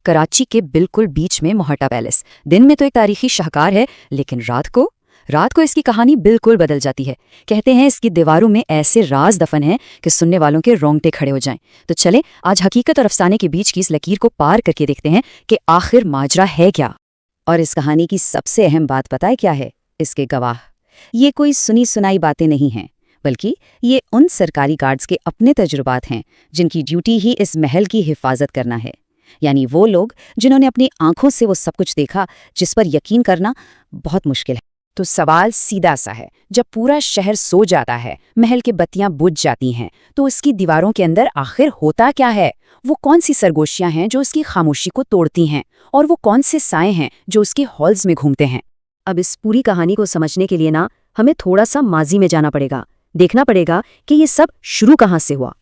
कराची के बिल्कुल बीच में मोहटा पैलेस। दिन में तो एक तारीखी शाहकार है, लेकिन रात को इसकी कहानी बिल्कुल बदल जाती है। कहते हैं इसकी दीवारों में ऐसे राज दफन हैं कि सुनने वालों के रोंगटे खड़े हो जाएं। तो चले आज हकीकत और अफसाने के बीच की इस लकीर को पार करके देखते हैं कि आखिर माजरा है क्या। और इस कहानी की सबसे अहम बात पता है क्या है? इसके गवाह। ये कोई सुनी सुनाई बातें नहीं हैं, बल्कि ये उन सरकारी गार्ड्स के अपने तजुर्बात हैं जिनकी ड्यूटी ही इस महल की हिफाजत करना है। यानी वो लोग जिन्होंने अपनी आंखों से वो सब कुछ देखा जिस पर यकीन करना बहुत मुश्किल है। तो सवाल सीधा सा है, जब पूरा शहर सो जाता है, महल की बत्तियां बुझ जाती हैं, तो उसकी दीवारों के अंदर आखिर होता क्या है? वो कौन सी सरगोशियां हैं जो उसकी खामोशी को तोड़ती हैं, और वो कौन से साए हैं जो उसके हॉल्स में घूमते हैं? अब इस पूरी कहानी को समझने के लिए हमें थोड़ा सा माजी में जाना पड़ेगा। देखना पड़ेगा कि ये सब शुरू कहाँ से हुआ।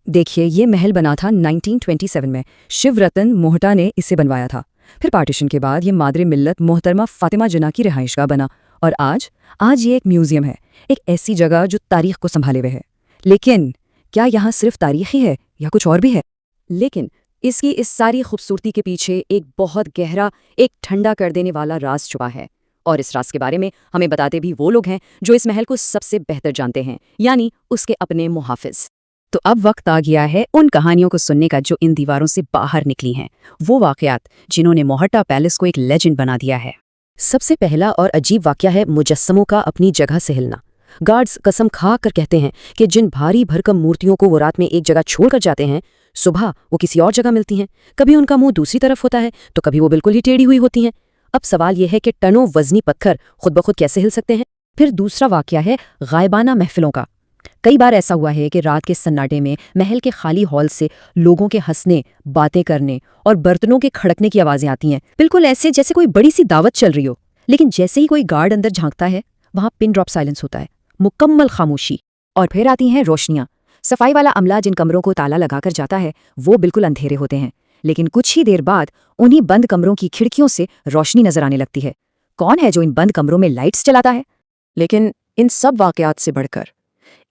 देखिए, ये महल बना था 1927 में। शिवरतन मोहटा ने इसे बनवाया था। फिर पार्टीशन के बाद ये मादरे मिल्लत मोहतरमा फातिमा जिन्ना की रिहाइशगाह बना, और आज ये एक म्यूजियम है, एक ऐसी जगह जो तारीख को संभाले हुए है। लेकिन क्या यहाँ सिर्फ तारीख ही है या कुछ और भी है? लेकिन इसकी इस सारी खूबसूरती के पीछे एक बहुत गहरा, एक ठंडा कर देने वाला राज छुपा है। और इस राज के बारे में हमें बताते भी वो लोग हैं जो इस महल को सबसे बेहतर जानते हैं, यानी उसके अपने मुहाफिज। तो अब वक्त आ गया है उन कहानियों को सुनने का जो इन दीवारों से बाहर निकली हैं, वो वाकयात जिन्होंने मोहटा पैलेस को एक लेजेंड बना दिया है। सबसे पहला और अजीब वाकया है मुजस्समों का अपनी जगह से हिलना। गार्ड्स कसम खा कर कहते हैं कि जिन भारी भरकम मूर्तियों को वो रात में एक जगह छोड़कर जाते हैं, सुबह वो किसी और जगह मिलती हैं। कभी उनका मुंह दूसरी तरफ होता है, तो कभी वो बिल्कुल ही टेढ़ी हुई होती हैं। अब सवाल यह है कि टनों वजनी पत्थर खुद ब खुद कैसे हिल सकते हैं? फिर दूसरा वाकया है गायबाना महफिलों का। कई बार ऐसा हुआ है कि रात के सन्नाटे में महल के खाली हॉल से लोगों के हंसने, बातें करने और बर्तनों के खड़कने की आवाजें आती हैं, बिल्कुल ऐसे जैसे कोई बड़ी सी दावत चल रही हो। लेकिन जैसे ही कोई गार्ड अंदर झांकता है, वहां पिन ड्रॉप साइलेंस होता है, मुकम्मल खामोशी। और फिर आती हैं रोशनियां। सफाई वाला अमला जिन कमरों को ताला लगाकर जाता है, वो बिल्कुल अंधेरे होते हैं, लेकिन कुछ ही देर बाद उन्हीं बंद कमरों की खिड़कियों से रोशनी नजर आने लगती है। कौन है जो इन बंद कमरों में लाइट्स जलाता है? लेकिन इन सब वाकयात से बढ़कर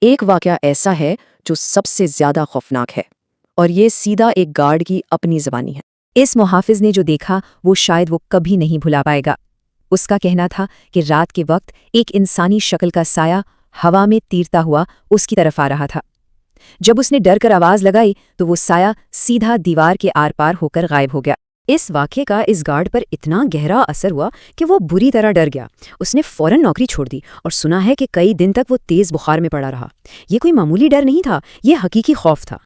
एक वाकया ऐसा है जो सबसे ज्यादा खौफनाक है, और ये सीधा एक गार्ड की अपनी ज़बानी है। इस मुहाफिज ने जो देखा वो शायद वो कभी नहीं भुला पाएगा। उसका कहना था कि रात के वक्त एक इंसानी शक्ल का साया हवा में तीरता हुआ उसकी तरफ आ रहा था। जब उसने डर कर आवाज लगाई तो वो साया सीधा दीवार के आर पार होकर गायब हो गया। इस वाक़े का इस गार्ड पर इतना गहरा असर हुआ कि वो बुरी तरह डर गया। उसने फौरन नौकरी छोड़ दी, और सुना है कि कई दिन तक वो तेज बुखार में पड़ा रहा। ये कोई मामूली डर नहीं था, ये हकीकी खौफ था।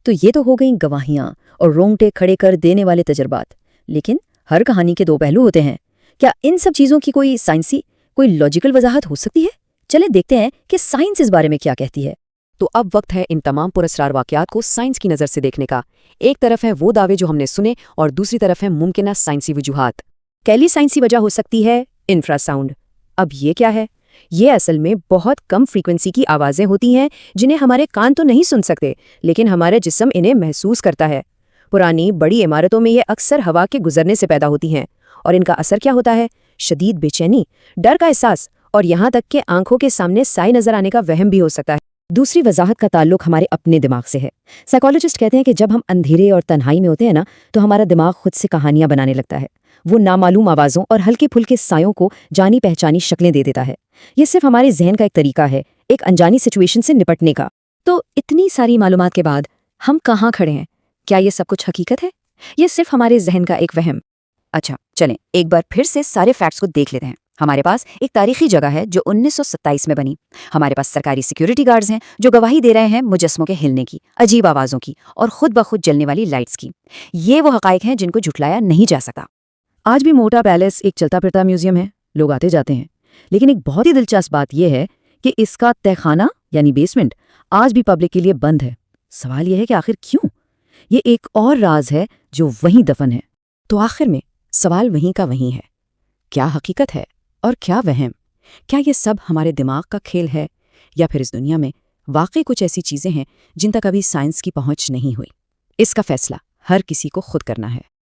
तो ये तो हो गई गवाहियां और रोंगटे खड़े कर देने वाले तजर्बात। लेकिन हर कहानी के दो पहलू होते हैं। क्या इन सब चीज़ों की कोई साइंसी, कोई लॉजिकल वजाहत हो सकती है? चले देखते हैं कि साइंस इस बारे में क्या कहती है। तो अब वक्त है इन तमाम पुरस्कार वाकयात को साइंस की नज़र से देखने का। एक तरफ है वो दावे जो हमने सुने, और दूसरी तरफ है मुमकिन साइंसी वजूहात। पहली साइंसी वजह हो सकती है इंफ्रासाउंड। अब ये क्या है? ये असल में बहुत कम फ्रीक्वेंसी की आवाज़ें होती हैं जिन्हें हमारे कान तो नहीं सुन सकते, लेकिन हमारे जिस्म इन्हें महसूस करता है। पुरानी बड़ी इमारतों में ये अक्सर हवा के गुजरने से पैदा होती हैं, और इनका असर क्या होता है? शदीद बेचैनी, डर का एहसास, और यहाँ तक कि आंखों के सामने साए नजर आने का वहम भी हो सकता है। दूसरी वजाहत का ताल्लुक हमारे अपने दिमाग से है। साइकोलॉजिस्ट कहते हैं कि जब हम अंधेरे और तन्हाई में होते हैं तो हमारा दिमाग खुद से कहानियां बनाने लगता है। वो नामालूम आवाज़ों और हल्के फुल्के सायों को जानी पहचानी शक्लें दे देता है। ये सिर्फ हमारे जहन का एक तरीका है, एक अनजानी सिचुएशन से निपटने का। तो इतनी सारी मालूमात के बाद हम कहाँ खड़े हैं? क्या ये सब कुछ हकीकत है, ये सिर्फ हमारे जहन का एक वहम? अच्छा, चलें एक बार फिर से सारे फैक्ट्स को देख लेते हैं। हमारे पास एक तारीखी जगह है जो 1927 में बनी। हमारे पास सरकारी सिक्योरिटी गार्ड्स हैं जो गवाही दे रहे हैं मुजस्समों के हिलने की, अजीब आवाज़ों की, और खुद ब खुद जलने वाली लाइट्स की। ये वो हकाइक हैं जिनको झुटलाया नहीं जा सकता। आज भी मोटा पैलेस एक चलता फिरता म्यूजियम है, लोग आते जाते हैं। लेकिन एक बहुत ही दिलचस्प बात यह है कि इसका तहखाना यानी बेसमेंट आज भी पब्लिक के लिए बंद है। सवाल यह है कि आखिर क्यों? ये एक और राज है जो वहीं दफन है। तो आखिर में सवाल वहीं का वहीं है, क्या हकीकत है और क्या वहम? क्या ये सब हमारे दिमाग का खेल है, या फिर इस दुनिया में वाकई कुछ ऐसी चीज़ें हैं जिन तक अभी साइंस की पहुंच नहीं हुई? इसका फैसला हर किसी को खुद करना है।